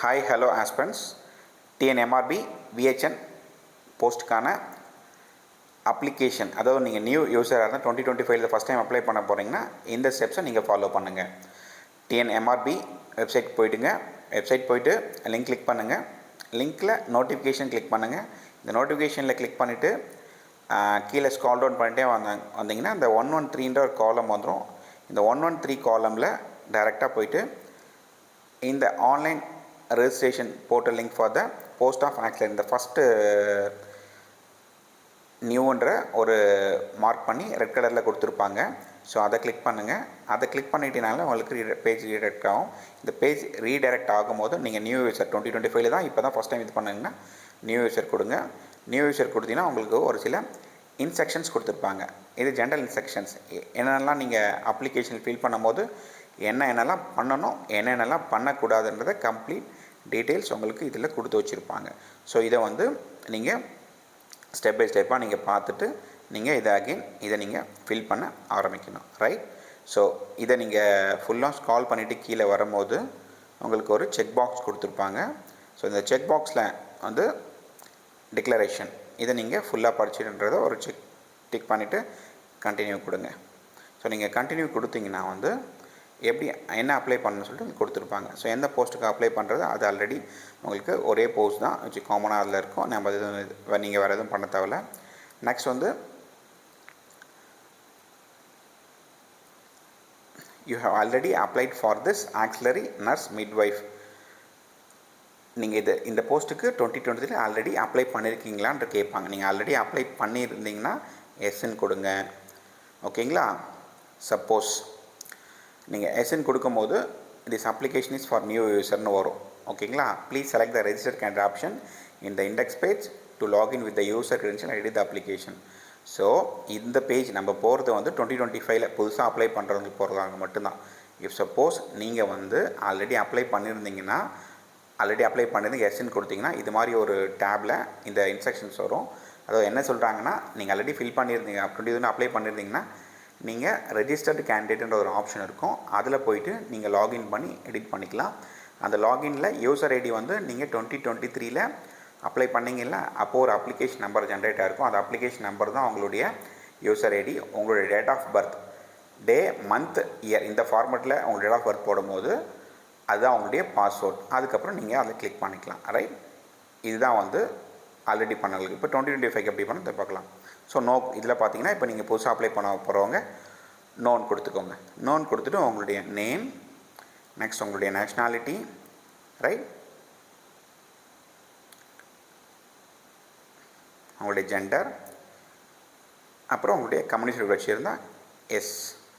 Hi hello aspirants TNMRB VHN போஸ்ட்டுக்கான application, அதாவது நீங்கள் நியூ யூஸராக இருந்தால் 2025 ஃபஸ்ட் டைம் அப்ளை பண்ண போகிறீங்கன்னா இந்த ஸ்டெப்ஸை நீங்கள் ஃபாலோ பண்ணுங்கள். டிஎன்எம்ஆர்பி வெப்சைட் போய்ட்டுங்க. வெப்சைட் போய்ட்டு லிங்க் கிளிக் பண்ணுங்கள். லிங்க்கில் நோட்டிஃபிகேஷன் கிளிக் பண்ணுங்கள். இந்த நோட்டிஃபிகேஷனில் கிளிக் பண்ணிவிட்டு கீழே ஸ்க்ரால் டவுன் பண்ணிட்டே வந்தீங்கன்னா இந்த 113 ஒரு காலம் வந்துடும். இந்த 113 காலமில் டைரெக்டாக போய்ட்டு இந்த online registration portal link for the post of accident, இந்த ஃபஸ்ட்டு நியூன்ற ஒரு மார்க் பண்ணி ரெட் கலரில் கொடுத்துருப்பாங்க. ஸோ அதை கிளிக் பண்ணுங்கள். அதை கிளிக் பண்ணிட்டீங்கனால உங்களுக்கு பேஜ் ரீடைரக்ட் ஆகும். இந்த பேஜ் ரீடைரக்ட் ஆகும்போது நீங்கள் நியூ யூசர் 2025 தான் இப்போ தான் ஃபஸ்ட் டைம் இது பண்ணிங்கன்னா நியூ யூசர் கொடுங்க. நியூ யூசர் கொடுத்தீங்கன்னா உங்களுக்கு ஒரு சில இன்ஸ்ட்ரக்ஷன்ஸ் கொடுத்துருப்பாங்க. இது ஜென்ரல் இன்ஸ்ட்ரக்ஷன்ஸ். என்னென்னலாம் நீங்கள் அப்ளிகேஷன் ஃபில் பண்ணும்போது என்னென்னலாம் பண்ணணும், என்னென்னலாம் பண்ணக்கூடாதுன்றதை கம்ப்ளீட் டீட்டெயில்ஸ் உங்களுக்கு இதில் கொடுத்து வச்சுருப்பாங்க. ஸோ இதை வந்து நீங்கள் ஸ்டெப் பை ஸ்டெப்பாக நீங்கள் பார்த்துட்டு நீங்கள் இதை நீங்கள் ஃபில் பண்ண ஆரம்பிக்கணும். ரைட். ஸோ இதை நீங்கள் ஃபுல்லாக ஸ்க்ரால் பண்ணிவிட்டு கீழே வரும்போது உங்களுக்கு ஒரு செக் பாக்ஸ் கொடுத்துருப்பாங்க. ஸோ இந்த செக் பாக்ஸில் வந்து டிக்ளரேஷன், இதை நீங்கள் ஃபுல்லாக படிச்சுன்றதை ஒரு டிக் பண்ணிவிட்டு கண்டினியூ கொடுங்க. ஸோ நீங்கள் கண்டினியூ கொடுத்தீங்கன்னா வந்து எப்படி என்ன அப்ளை பண்ணணும்னு சொல்லிட்டு கொடுத்துருப்பாங்க. ஸோ எந்த போஸ்ட்டுக்கு அப்ளை பண்ணுறது அது ஆல்ரெடி உங்களுக்கு ஒரே போஸ்ட் தான் வச்சு காமனாக அதில் இருக்கும். நம்ம எதுவும் நீங்கள் வேறு எதுவும் பண்ண தேவையில்ல. நெக்ஸ்ட் வந்து you have already applied for this auxiliary nurse midwife. நீங்கள் இந்த போஸ்ட்டுக்கு 2023 ஆல்ரெடி அப்ளை பண்ணியிருக்கீங்களான்னு கேட்பாங்க. நீங்கள் ஆல்ரெடி அப்ளை பண்ணியிருந்தீங்கன்னா எஸ்ன்னு கொடுங்க. ஓகேங்களா. சப்போஸ் நீங்கள் எஸ்என் கொடுக்கும்போது this application is for new யூசர்னு வரும். ஓகேங்களா. Please select the register candidate option in the index page to login with the user credential ID the application. So இந்த பேஜ் நம்ம போகிறது வந்து 2025 புதுசாக அப்ளை பண்ணுறவங்க போகிறதாங்க மட்டும்தான். இஃப் சப்போஸ் நீங்கள் வந்து ஆல்ரெடி அப்ளை பண்ணியிருந்தீங்கன்னா எஸ்என் கொடுத்தீங்கன்னா இது மாதிரி ஒரு டேப்பில் இந்த இன்ஸ்ட்ரக்ஷன்ஸ் வரும். அதாவது என்ன சொல்கிறாங்கன்னா, நீங்கள் ஆல்ரெடி ஃபில் பண்ணியிருந்தீங்க 2021 அப்ளை பண்ணியிருந்தீங்கன்னா நீங்கள் ரெஜிஸ்டர்டு கேண்டிடேட்ன்ற ஒரு ஆப்ஷன் இருக்கும். அதில் போய்ட்டு நீங்கள் லாகின் பண்ணி எடிட் பண்ணிக்கலாம். அந்த லாகினில் யூசர் ஐடி வந்து நீங்கள் 2023 அப்ளை பண்ணிங்கல்ல, அப்போது ஒரு அப்ளிகேஷன் நம்பர் ஜென்ரேட் ஆகிருக்கும். அந்த அப்ளிகேஷன் நம்பர் தான் உங்களுடைய யூசர் ஐடி. உங்களுடைய date of birth, day, month, year இந்த ஃபார்மெட்டில் உங்கள் டேட் ஆஃப் பர்த் போடும்போது அதுதான் உங்களுடைய பாஸ்வேர்ட். அதுக்கப்புறம் நீங்கள் அதை கிளிக் பண்ணிக்கலாம். ரைட். இதுதான் வந்து ஆல்ரெடி பண்ணவங்களுக்கு. இப்போ 2025 எப்படி பண்ண பார்க்கலாம். ஸோ இதில் பார்த்தீங்கன்னா இப்போ நீங்கள் புதுசாக அப்ளை பண்ண போகிறவங்க நோன் கொடுத்துக்கோங்க. நோன் கொடுத்துட்டு உங்களுடைய நேம், நெக்ஸ்ட் உங்களுடைய நேஷ்னாலிட்டி, ரைட், உங்களுடைய ஜெண்டர், அப்புறம் உங்களுடைய கம்யூனிட்டி வச்சுருந்தால் எஸ்.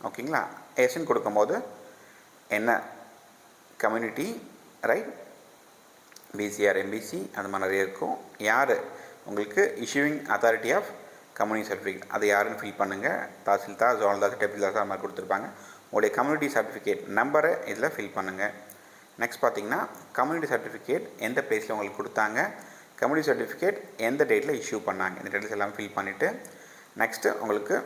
ஓகேங்களா. எஸ்ன்னு கொடுக்கும்போது என்ன கம்யூனிட்டி, ரைட், பிசிஆர், எம்பிசி அந்த மாதிரி நிறைய இருக்கும். யார் உங்களுக்கு issuing authority of community certificate அது யாருன்னு ஃபில் பண்ணுங்கள். தாசில்தார், ஜோனல்தார், டெப்டிதார் அது மாதிரி கொடுத்துருப்பாங்க. உங்களுடைய கம்யூனிட்டி சர்டிஃபிகேட் நம்பரை இதில் ஃபில் பண்ணுங்கள். நெக்ஸ்ட் பார்த்தீங்கன்னா கம்யூனிட்டி சர்டிஃபிகேட் எந்த பிளேஸில் உங்களுக்கு கொடுத்தாங்க, கம்யூனிட்டி சர்டிஃபிகேட் எந்த டேட்டில் இஷ்யூ பண்ணாங்க, இந்த டேட்ஸ் எல்லாம் ஃபில் பண்ணிவிட்டு நெக்ஸ்ட்டு உங்களுக்கு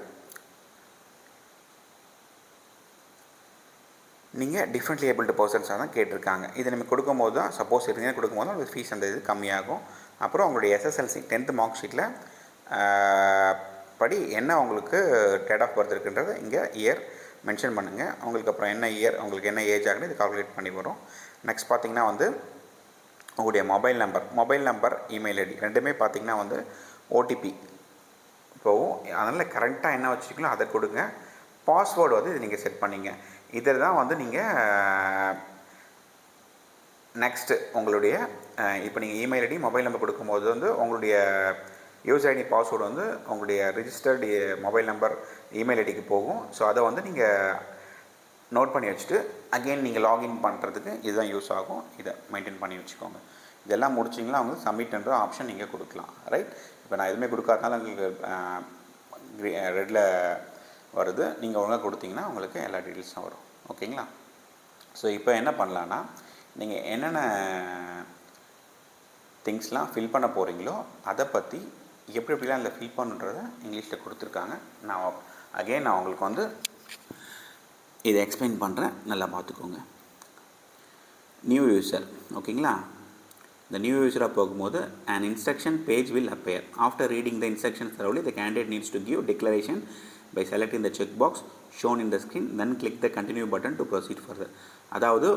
நீங்கள் டிஃப்ரெண்ட்லி ஏபிள்டு பர்சன்ஸாக தான் கேட்டிருக்காங்க. இது நம்ம கொடுக்கும்போது தான் சப்போஸ் இருந்தீங்கன்னா கொடுக்கும்போது தான் உங்களுக்கு ஃபீஸ் அந்த இது கம்மியாகும். அப்புறம் உங்களுடைய எஸ்எஸ்எல்சி 10th மார்க் ஷீட்டில் படி என்ன உங்களுக்கு டேட் ஆஃப் பர்த் இருக்குன்றதை இங்கே இயர் மென்ஷன் பண்ணுங்கள். உங்களுக்கு அப்புறம் என்ன இயர், உங்களுக்கு என்ன ஏஜ் ஆகுது இது கால்குலேட் பண்ணி வரும். நெக்ஸ்ட் பார்த்திங்கன்னா வந்து உங்களுடைய மொபைல் நம்பர், இமெயில் ஐடி ரெண்டுமே பார்த்திங்கன்னா வந்து ஓடிபி போகும். அதனால் கரெக்டாக என்ன வச்சுருக்கீங்களோ அதை கொடுங்க. பாஸ்வேர்டு வந்து இது நீங்கள் செட் பண்ணிங்க. இதில் தான் வந்து நீங்கள் நெக்ஸ்ட்டு உங்களுடைய இப்போ நீங்கள் இமெயில் ஐடி, மொபைல் நம்பர் கொடுக்கும்போது வந்து உங்களுடைய யூசர் ஐடி, பாஸ்வேர்டு வந்து உங்களுடைய ரிஜிஸ்டர்டு மொபைல் நம்பர், இமெயில் ஐடிக்கு போகும். ஸோ அதை வந்து நீங்கள் நோட் பண்ணி வச்சுட்டு அகெயின் நீங்கள் லாகின் பண்ணுறதுக்கு இதுதான் யூஸ் ஆகும். இதை மெயின்டைன் பண்ணி வச்சுக்கோங்க. இதெல்லாம் முடிச்சிங்கன்னா அவங்க சப்மிட்ன்ற ஆப்ஷன் நீங்கள் கொடுக்கலாம். ரைட். இப்போ நான் எதுவுமே கொடுக்காதனால உங்களுக்கு ரெட்டில் வருது. நீங்கள் ஒழுங்காக கொடுத்தீங்கன்னா உங்களுக்கு எல்லா டீட்டெயில்ஸும் வரும். ஓகேங்களா. ஸோ இப்போ என்ன பண்ணலான்னா, நீங்கள் என்னென்ன திங்ஸ்லாம் ஃபில் பண்ண போகிறீங்களோ அதை பற்றி எப்படிலாம் இதில் ஃபில் பண்ணுன்றதை இங்கிலீஷில் கொடுத்துருக்காங்க. நான் உங்களுக்கு வந்து இதை எக்ஸ்பிளைன் பண்ணுறேன், நல்லா பார்த்துக்கோங்க. நியூ யூசர் ஓகேங்களா. இந்த நியூ யூஸராக போகும்போது an instruction page will appear. After reading the instructions thoroughly, the candidate needs to give declaration by selecting the checkbox shown in the screen, then click the continue button to proceed further. அதாவது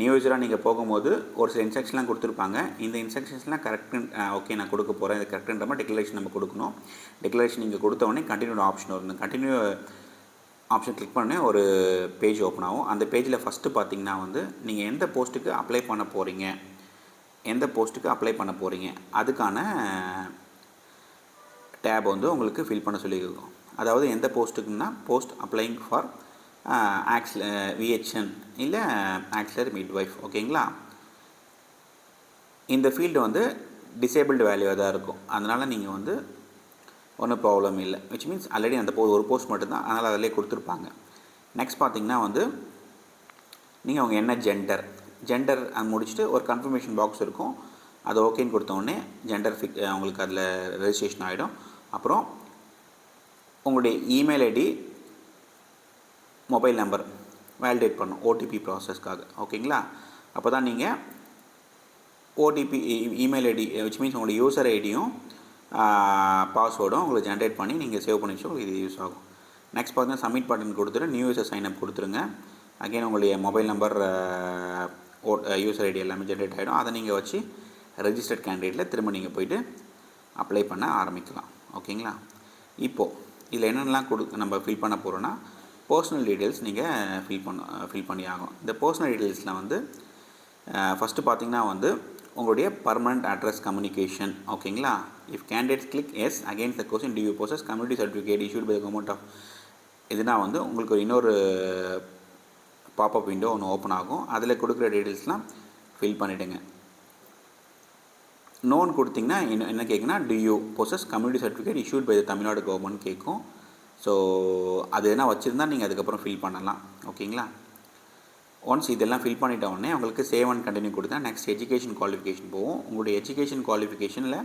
new யூஸராக நீங்கள் போகும்போது ஒரு சில இன்ஸ்ட்ரக்ஷன்லாம் கொடுத்துருப்பாங்க. இந்த இன்ஸ்ட்ரக்ஷன்ஸ்லாம் correct okay நான் கொடுக்க போகிறேன், இது கரெக்டுன்ற மாதிரி டிக்ளரேஷன் நம்ம கொடுக்கணும். டிக்ளரேஷன் நீங்கள் கொடுத்த உடனே கண்டினியூ ஆப்ஷன் வரும். கண்டினியூ ஆப்ஷன் கிளிக் பண்ண ஒரு பேஜ் ஓப்பன் ஆகும். அந்த பேஜில் ஃபஸ்ட்டு பார்த்தீங்கன்னா வந்து நீங்கள் எந்த போஸ்ட்டுக்கு அப்ளை பண்ண போகிறீங்க, எந்த போஸ்ட்டுக்கு அப்ளை பண்ண போகிறீங்க அதுக்கான டேப் வந்து உங்களுக்கு ஃபில் பண்ண சொல்லியிருக்கோம். அதாவது எந்த போஸ்ட்டுக்குன்னா போஸ்ட் அப்ளைங் ஃபார் விஹெச்என் இல்லை ஆக்சிலரி மிட்வைஃப் ஓகேங்களா. இந்த ஃபீல்டு வந்து டிசேபிள்டு வேல்யூவாக தான் இருக்கும். அதனால் நீங்கள் வந்து ஒன்றும் ப்ராப்ளம் இல்லை. விச் மீன்ஸ் ஆல்ரெடி அந்த ஒரு போஸ்ட் மட்டும்தான், அதனால் அதிலே கொடுத்துருப்பாங்க. நெக்ஸ்ட் பார்த்திங்கன்னா வந்து நீங்கள் அவங்க என்ன ஜெண்டர் முடிச்சுட்டு ஒரு கன்ஃபர்மேஷன் பாக்ஸ் இருக்கும். அது ஓகேன்னு கொடுத்தோடனே ஜெண்டர் உங்களுக்கு அதில் ரெஜிஸ்ட்ரேஷன் ஆகிடும். அப்புறம் உங்களுடைய email ID mobile number validate பண்ணும் ஓடிபி ப்ராசஸ்க்காக ஓகேங்களா. அப்போ தான் நீங்கள் OTP email ID which means உங்களுடைய யூசர் ஐடியும் பாஸ்வேர்டும் உங்களுக்கு ஜென்ரேட் பண்ணி நீங்கள் சேவ் பண்ணி வச்சு உங்களுக்கு இது யூஸ் ஆகும். நெக்ஸ்ட் பார்த்தீங்கன்னா சப்மிட் பட்டன் கொடுத்துட்டு நியூ யூசர் சைன்அப் கொடுத்துருங்க. அகைன் உங்களுடைய மொபைல் நம்பர் யூசர் ஐடி எல்லாமே ஜென்ரேட் ஆகிடும். அதை நீங்கள் வச்சு ரெஜிஸ்டர்ட் கேண்டிடேட்டில் திரும்ப நீங்கள் போய்ட்டு அப்ளை பண்ண ஆரம்பிக்கலாம் ஓகேங்களா. இப்போது இதில் என்னென்னலாம் நம்ம ஃபில் பண்ண போகிறோன்னா பர்சனல் டீட்டெயில்ஸ் நீங்கள் ஃபில் பண்ணி ஆகும். இந்த பர்சனல் டீட்டெயில்ஸில் வந்து ஃபஸ்ட்டு பார்த்திங்கன்னா வந்து உங்களுடைய பர்மனண்ட் அட்ரஸ் கம்யூனிகேஷன் ஓகேங்களா. If candidates click yes against the question do you possess community certificate issued by the government of இதுனா வந்து உங்களுக்கு ஒரு இன்னொரு பாப்அப் விண்டோ ஒன்று ஓப்பன் ஆகும். அதில் கொடுக்குற டீட்டெயில்ஸ்லாம் ஃபில் பண்ணிவிடுங்க. நோன் கொடுத்திங்கன்னா என்ன கேட்குன்னா do you possess community certificate issued by the Tamil Nadu government கேட்கும். ஸோ அது என்ன வச்சுருந்தா நீங்கள் அதுக்கப்புறம் ஃபில் பண்ணலாம் ஓகேங்களா. ஒன்ஸ் இதெல்லாம் ஃபில் பண்ணிட்ட உடனே உங்களுக்கு சேவ் அண்ட் கண்டினியூ கொடுத்தா நெக்ஸ்ட் எஜுகேஷன் குவாலிஃபிகேஷன் போகும். உங்களுடைய எஜுகேஷன் குவாலிஃபிகேஷனில்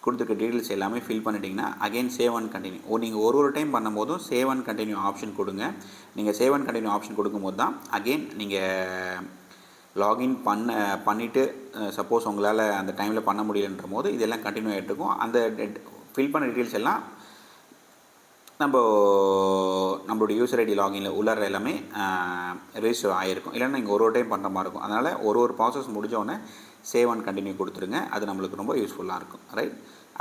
கொடுத்துருக்க டீட்டெயில்ஸ் எல்லாமே ஃபில் பண்ணிட்டீங்கன்னா அகைன் சேவ் அண்ட் கண்டினியூ நீங்கள் ஒரு டைம் பண்ணும்போதும் சேவ் அண்ட் கண்டினியூ ஆப்ஷன் கொடுங்க. நீங்கள் சேவ் அண்ட் கண்டினியூ ஆப்ஷன் கொடுக்கும்போது தான் அகைன் நீங்கள் லாகின் பண்ணிவிட்டு சப்போஸ் உங்களால் அந்த டைமில் பண்ண முடியலன்ற போது இதெல்லாம் கண்டினியூ ஆகிட்டு இருக்கும். அந்த ஃபில் பண்ண டீட்டெயில்ஸ் எல்லாம் நம்மளுடைய யூசர் ஐடி லாகினில் உள்ளார எல்லாமே ரெஜிஸ்டர் ஆகிருக்கும். இல்லைன்னா நீங்கள் ஒரு டைம் பண்ணுற மாதிரி இருக்கும். அதனால் ஒரு ப்ராசஸ் முடிஞ்சோடனே சேவ் அண்ட் கண்டினியூ கொடுத்துருங்க. அது நம்மளுக்கு ரொம்ப யூஸ்ஃபுல்லாக இருக்கும் right.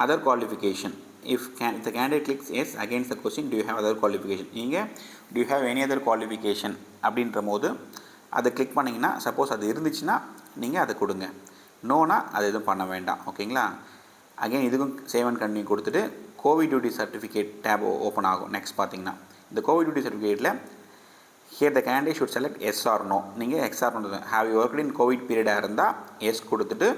Other qualification if the candidate clicks yes against the question do you have other qualification நீங்கள் do you have any other qualification அப்படின்ற போது அதை கிளிக் பண்ணிங்கன்னா சப்போஸ் அது இருந்துச்சுன்னா நீங்கள் அதை கொடுங்க. நோனா அது எதுவும் பண்ண வேண்டாம் ஓகேங்களா. அகைன் இதுக்கும் சேவ் அண்ட் கண்டினியூ கொடுத்துட்டு COVID duty certificate tab open ஆகும். நெக்ஸ்ட் பார்த்தீங்கன்னா இந்த கோவிட் டியூட்டி சர்டிஃபிகேட்டில் here the candidate should select yes or no. நீங்கள் yes or no have you worked in COVID பீரியடாக இருந்தால் எஸ் கொடுத்துட்டு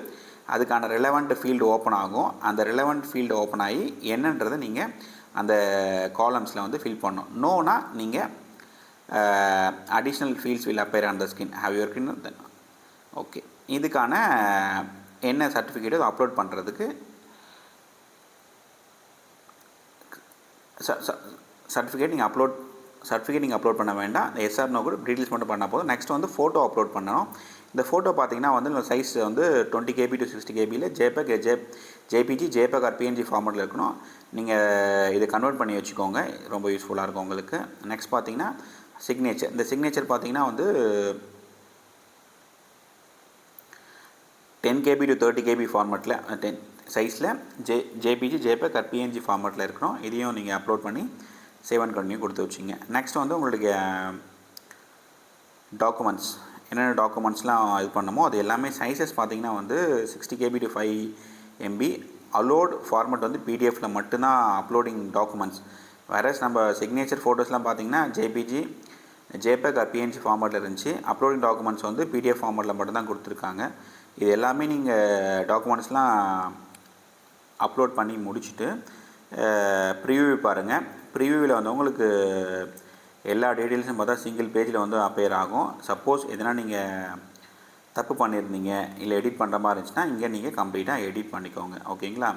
அதுக்கான ரிலவெண்ட் ஃபீல்டு ஓப்பன் ஆகும். அந்த ரிலவெண்ட் ஃபீல்டு ஓப்பன் ஆகி என்னன்றதை நீங்கள் அந்த காலம்ஸில் வந்து ஃபில் பண்ணணும். நோனா நீங்கள் additional fields will appear on the screen have you worked in okay. இதுக்கான என்ன சர்டிஃபிகேட்டோ அப்லோட் பண்ணுறதுக்கு சர்டிஃபிகேட் நீங்கள் அப்லோட் பண்ண வேண்டாம். இந்த எஸ்ஆர்னோ கூட டீட்டெயில்ஸ் மட்டும் பண்ணால் போதும். நெக்ஸ்ட் வந்து ஃபோட்டோ அப்லோட் பண்ணணும். இந்த ஃபோட்டோ பார்த்தீங்கன்னா வந்து சைஸ் வந்து 20 KB to 60 KBயில் ஜேபிஜி ஜேபேக் ஆர் பிஎன்ஜி ஃபார்மேட்டில் இருக்கணும். நீங்கள் இதை கன்வெர்ட் பண்ணி வச்சுக்கோங்க, ரொம்ப யூஸ்ஃபுல்லாக இருக்கும் உங்களுக்கு. நெக்ஸ்ட் பார்த்தீங்கன்னா சிக்னேச்சர். இந்த சிக்னேச்சர் பார்த்தீங்கன்னா வந்து 10 KB to 30 KB ஃபார்மேட்டில் 10 சைஸில் ஜேபிஜி ஜேபேக் ஆர் பிஎன்ஜி ஃபார்மேட்டில் இருக்கணும். இதையும் நீங்கள் அப்லோட் பண்ணி சேவ் அண்ட் கண்டினியூ கொடுத்து வச்சிங்க. நெக்ஸ்ட் வந்து உங்களுடைய டாக்குமெண்ட்ஸ் என்னென்ன டாக்குமெண்ட்ஸ்லாம் இது பண்ணமோ அது எல்லாமே சைஸஸ் பார்த்திங்கன்னா வந்து 60 KB to 5 MB. Allowed format வந்து பிடிஎஃப்பில் மட்டும்தான் அப்லோடிங் டாக்குமெண்ட்ஸ். வேறஸ் நம்ம சிக்னேச்சர் ஃபோட்டோஸ்லாம் பார்த்திங்கன்னா ஜேபிஜி ஜேபேக் ஆர் பிஎன்ஜி ஃபார்மேட்டில் இருந்துச்சு. அப்லோடிங் டாக்குமெண்ட்ஸ் வந்து பிடிஎஃப் ஃபார்மேட்டில் மட்டும்தான் கொடுத்துருக்காங்க. இது எல்லாமே நீங்கள் டாக்குமெண்ட்ஸ்லாம் அப்லோட் பண்ணி முடிச்சுட்டு ப்ரிவியூ பாருங்கள். ப்ரிவியூவில் வந்து உங்களுக்கு எல்லா டீட்டெயில்ஸும் பார்த்தா சிங்கிள் பேஜில் வந்து அப்பேர் ஆகும். சப்போஸ் எதனா நீங்கள் தப்பு பண்ணியிருந்தீங்க இல்லை எடிட் பண்ணுற மாதிரி இருந்துச்சுன்னா இங்கே நீங்கள் கம்ப்ளீட்டாக எடிட் பண்ணிக்கோங்க ஓகேங்களா.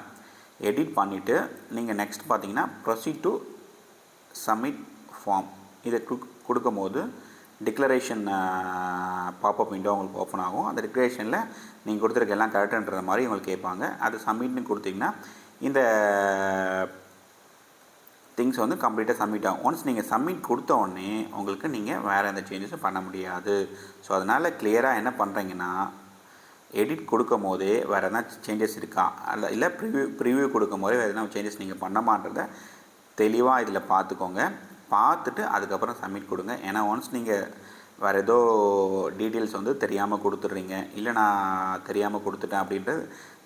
எடிட் பண்ணிவிட்டு நீங்கள் நெக்ஸ்ட் பார்த்தீங்கன்னா ப்ரொசீட் டு சப்மிட் ஃபார்ம் இதை கொடுக்கும் போது டிக்ளரேஷன் பாப்அப் விண்டோ உங்களுக்கு ஓப்பன் ஆகும். அந்த டிக்ளரேஷனில் நீங்கள் கொடுத்துருக்க எல்லாம் கரெக்டுன்ற மாதிரி உங்களுக்கு கேட்பாங்க. அது சப்மிட்னு கொடுத்தீங்கன்னா இந்த திங்ஸ் வந்து கம்ப்ளீட்டாக சப்மிட் ஆகும். ஒன்ஸ் நீங்கள் சப்மிட் கொடுத்த உடனே உங்களுக்கு நீங்கள் வேறு எந்த சேஞ்சஸும் பண்ண முடியாது. ஸோ அதனால் கிளியராக என்ன பண்ணுறீங்கன்னா, எடிட் கொடுக்கும் போதே வேறு எதனா சேஞ்சஸ் இருக்கா இல்லை ப்ரிவ்யூ கொடுக்கும் போதே வேறு எதனா சேஞ்சஸ் நீங்கள் பண்ணமான்றதை தெளிவாக இதில் பார்த்துக்கோங்க. பார்த்துட்டு அதுக்கப்புறம் சப்மிட் கொடுங்க. ஏன்னா ஒன்ஸ் நீங்கள் வேறு ஏதோ டீட்டெயில்ஸ் வந்து தெரியாமல் கொடுத்துட்றீங்க, இல்லை நான் தெரியாமல் கொடுத்துட்டேன் அப்படின்றது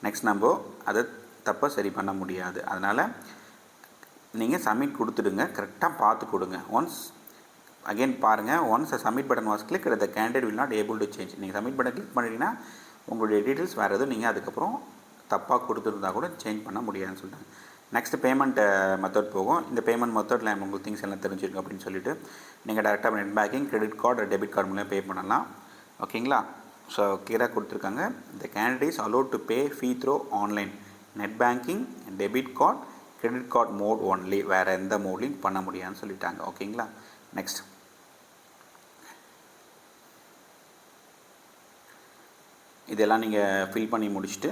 நெக்ஸ்ட் நம்ம அதை தப்பை சரி பண்ண முடியாது. அதனால் நீங்கள் சப்மிட் கொடுத்துடுங்க, கரெக்டாக பார்த்து கொடுங்க. ஒன்ஸ் அகெயின் பாருங்கள், once submit button was click the candidate will not able to change. நீங்கள் சப்மிட் பட்டன் கிளிக் பண்ணிட்டீங்கன்னா உங்களுடைய டீட்டெயில்ஸ் வேறு எதுவும் நீங்கள் அதுக்கப்புறம் தப்பாக கொடுத்துருந்தா கூட சேஞ்ச் பண்ண முடியாதுன்னு சொல்லிட்டாங்க. நெக்ஸ்ட் பேமெண்ட் மெத்தட் போகும். இந்த பேமெண்ட் மெத்தடில் உங்களுக்கு திங்ஸ் எல்லாம் தெரிஞ்சிருக்கும் அப்படின்னு சொல்லிட்டு நீங்கள் டேரெக்டாக net banking, credit card, debit card மூலம் பே பண்ணலாம். ஓகேங்களா? ஸோ கிளியராக கொடுத்துருக்காங்க. The candidate is allowed to pay fee through online, net banking, debit card, credit card mode only, வேறு எந்த மோட்லையும் பண்ண முடியாதுன்னு சொல்லிட்டாங்க. ஓகேங்களா? நெக்ஸ்ட் இதெல்லாம் நீங்கள் ஃபில் பண்ணி முடிச்சுட்டு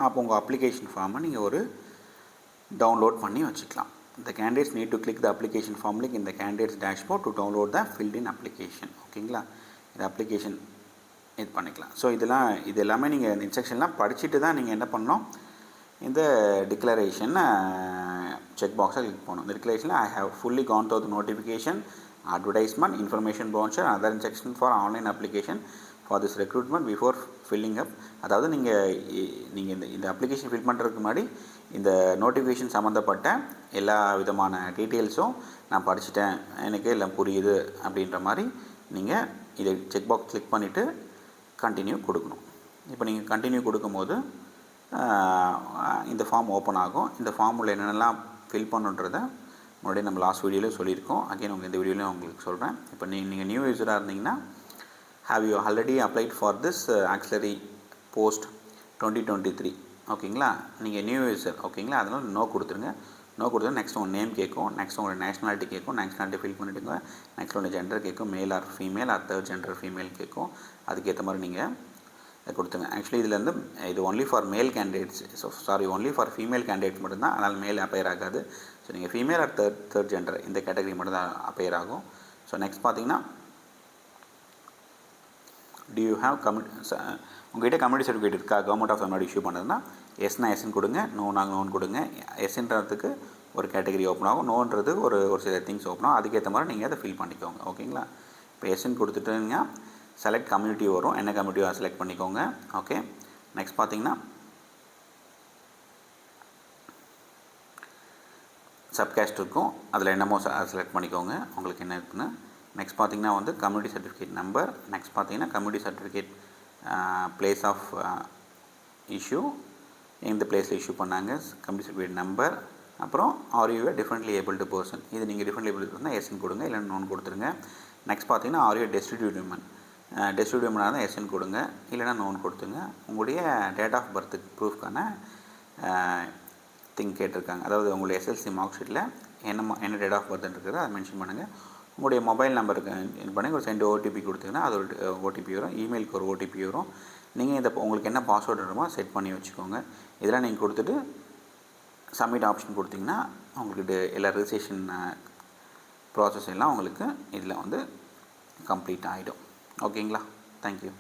அப்போ உங்கள் அப்ளிகேஷன் ஃபார்மை நீங்கள் ஒரு டவுன்லோட் பண்ணி வச்சுக்கலாம். The candidates need to click the application form link in the candidates dashboard to download the filled in application. ஓகேங்களா? இந்த அப்ளிகேஷன் இது பண்ணிக்கலாம். ஸோ இது எல்லாமே நீங்கள் இன்ஸ்ட்ரக்ஷன்லாம் படிச்சுட்டு தான் நீங்கள் என்ன பண்ணணும், இந்த டிக்ளரேஷன் செக் பாக்ஸை கிளிக் பண்ணணும். இந்த டிக்ளரேஷனில் I have fully gone through the notification, advertisement, information brochure, other instruction for online application for this recruitment before filling up. அதாவது நீங்கள் இந்த அப்ளிகேஷன் ஃபில் பண்ணுறதுக்கு முன்னாடி இந்த நோட்டிஃபிகேஷன் சம்மந்தப்பட்ட எல்லா விதமான டீட்டெயில்ஸும் நான் படிச்சுட்டேன், எனக்கு எல்லாம் புரியுது அப்படின்ற மாதிரி நீங்கள் இதை செக் பாக்ஸ் கிளிக் பண்ணிவிட்டு கண்டினியூ கொடுக்கணும். இப்போ நீங்கள் கண்டினியூ கொடுக்கும்போது இந்த ஃபார்ம் ஓப்பன் ஆகும். இந்த ஃபார்மில் என்னென்னலாம் ஃபில் பண்ணுன்றதை முன்னாடி நம்ம லாஸ்ட் வீடியோவில் சொல்லியிருக்கோம். அகைன் உங்கள் இந்த வீடியோலையும் உங்களுக்கு சொல்கிறேன். இப்போ நீங்கள் நியூ யூஸராக இருந்தீங்கன்னா, have you already applied for this auxiliary post 2023? ஓகேங்களா? நீங்கள் நியூ யூஸர். ஓகேங்களா? அதனால் நோ கொடுத்துருங்க. நோ கொடுத்தா நெக்ஸ்ட் உங்கள் நேம் கேட்கும், நெக்ஸ்ட் உங்களோட நேஷனாலிட்டி கேட்கும், நேஷனாலிட்டி ஃபில் பண்ணிவிடுங்க. நெக்ஸ்ட் உங்களோட ஜெண்டர் கேட்கும், male or female or third gender female கேட்கும். அதுக்கேற்ற மாதிரி நீங்கள் கொடுத்துங்க. ஆக்சுவலி இதில் வந்து இது only for male candidates, only for female candidate மட்டும்தான். அதனால் மேல் அப்பயர் ஆகாது. ஸோ நீங்கள் ஃபீமேல் ஆர் தேர்ட் ஜெண்டர் இந்த கேட்டகரி மட்டும் தான் அப்பயர் ஆகும். ஸோ நெக்ஸ்ட் பார்த்தீங்கன்னா, do you have உங்கள்கிட்ட கம்யூனிட்டி சர்டிஃபிகேட் இருக்கா, கவர்மெண்ட் ஆஃப் தமிழ்நாடு இஷ்யூ பண்ணதுன்னா எஸ்னா எஸ்ன்னு கொடுங்க, நோனாக நோன் கொடுங்க. எஸ்ன்றதுக்கு ஒரு கேட்டகரி ஓப்பன் ஆகும், நோன்றது ஒரு சில திங்ஸ் ஓப்பன் ஆகும். அதுக்கேற்ற மாதிரி நீங்கள் அதை ஃபில் பண்ணிக்கோங்க. ஓகேங்களா? இப்போ எஸ்ன்னு கொடுத்துட்டுங்க செலக்ட் கம்யூனிட்டி வரும், என்ன கம்யூனிட்டியோ செலக்ட் பண்ணிக்கோங்க. ஓகே. நெக்ஸ்ட் பார்த்தீங்கன்னா சப்காஸ்ட் இருக்கும், அதில் என்னமோ செலக்ட் பண்ணிக்கோங்க உங்களுக்கு என்ன இருக்குன்னு. நெக்ஸ்ட் பார்த்தீங்கன்னா வந்து கம்யூனிட்டி சர்டிஃபிகேட் நம்பர். நெக்ஸ்ட் பார்த்தீங்கன்னா community certificate place of issue, எந்த பிளேஸில் இஷ்யூ பண்ணாங்க, கம்யூனிட்டி சர்டிஃபிகேட் நம்பர். அப்புறம் are you differently abled person, இது நீங்கள் டிஃப்ரெண்ட்லி ஏபிள்டு பர்சன் எஸ்ன்னு கொடுங்க, இல்லைன்னா நோன் கொடுத்துருங்க. நெக்ஸ்ட் பார்த்தீங்கன்னா are you destitute women, destitute விமனாக தான் எஸ்ன்னு கொடுங்க, இல்லைனா நோன் கொடுத்துங்க. உங்களுடைய டேட் ஆஃப் பர்த்துக்கு ப்ரூஃப்கான திங் கேட்டிருக்காங்க. அதாவது உங்களுடைய எஸ்எல்சி மார்க் ஷீட்டில் என்ன டேட் ஆஃப் பர்த் இருக்கிறதோ அதை மென்ஷன் பண்ணுங்கள். உங்களுடைய மொபைல் நம்பருக்கு இது பண்ணி ஒரு சென்ட் ஓடிபி கொடுத்தீங்கன்னா அது ஒரு ஓடிபி வரும், இமெயிலுக்கு ஒரு ஓடிபி வரும். நீங்கள் உங்களுக்கு என்ன பாஸ்வேர்டு வேணுமோ செட் பண்ணி வச்சுக்கோங்க. இதெல்லாம் நீங்கள் கொடுத்துட்டு சப்மிட் ஆப்ஷன் கொடுத்தீங்கன்னா உங்களுக்கு எல்லா ரிஜிஸ்ட்ரேஷன் ப்ராசஸ் எல்லாம் உங்களுக்கு இதில் வந்து கம்ப்ளீட் ஆகிடும். ஓகேங்களா? தேங்க்யூ.